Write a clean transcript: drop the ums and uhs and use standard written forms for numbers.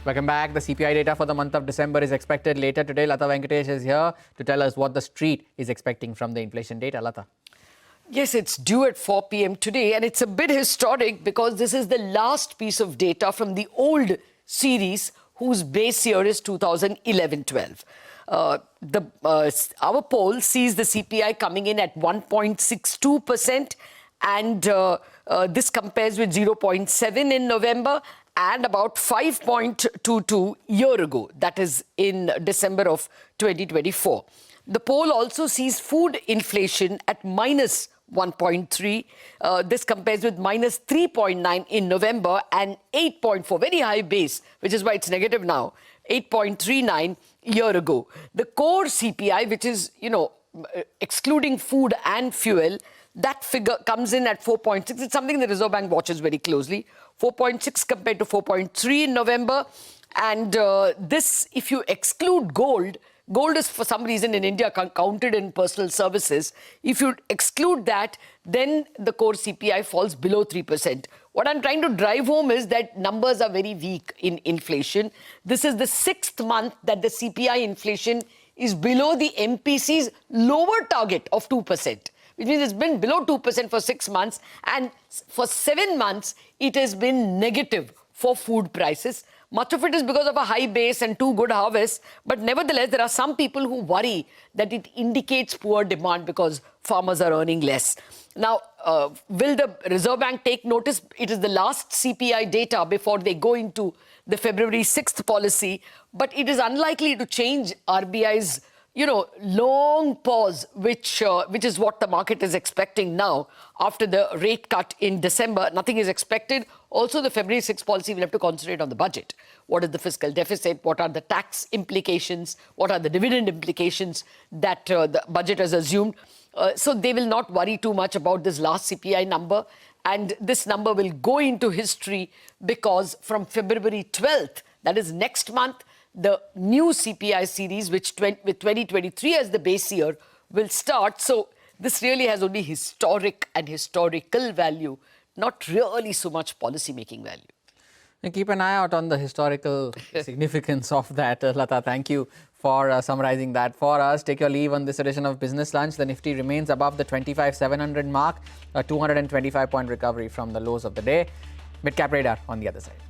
Welcome back. The CPI data for the month of December is expected later today. Latha Venkatesh is here to tell us what the street is expecting from the inflation data. Latha. Yes, it's due at 4 p.m. today, and it's a bit historic because this is the last piece of data from the old series whose base year is 2011-12. Our poll sees the CPI coming in at 1.62%, and this compares with 0.7 in November and about 5.22 year ago, that is in December of 2024. The poll also sees food inflation at minus 1.3. This compares with minus 3.9 in November and 8.4, very high base, which is why it's negative now, 8.39 year ago. The core CPI, which is, excluding food and fuel, that figure comes in at 4.6. It's something the Reserve Bank watches very closely. 4.6 compared to 4.3 in November. And this, if you exclude gold, gold is for some reason in India counted in personal services. If you exclude that, then the core CPI falls below 3%. What I'm trying to drive home is that numbers are very weak in inflation. This is the 6th month that the CPI inflation is below the MPC's lower target of 2%. Which means it's been below 2% for 6 months, and for 7 months, it has been negative for food prices. Much of it is because of a high base and 2 good harvests, but nevertheless, there are some people who worry that it indicates poor demand because farmers are earning less. Now, will the Reserve Bank take notice? It is the last CPI data before they go into the February 6th policy, but it is unlikely to change RBI's long pause, which is what the market is expecting now after the rate cut in December. Nothing is expected. Also, the February 6th policy will have to concentrate on the budget. What is the fiscal deficit? What are the tax implications? What are the dividend implications that the budget has assumed? So they will not worry too much about this last CPI number. And this number will go into history because from February 12th, that is next month, the new CPI series, with 2023 as the base year, will start. So this really has only historic and historical value, not really so much policy-making value. And keep an eye out on the historical significance of that. Latha, thank you for summarizing that for us. Take your leave on this edition of Business Lunch. The Nifty remains above the 25,700 mark, a 225-point recovery from the lows of the day. Mid-cap radar on the other side.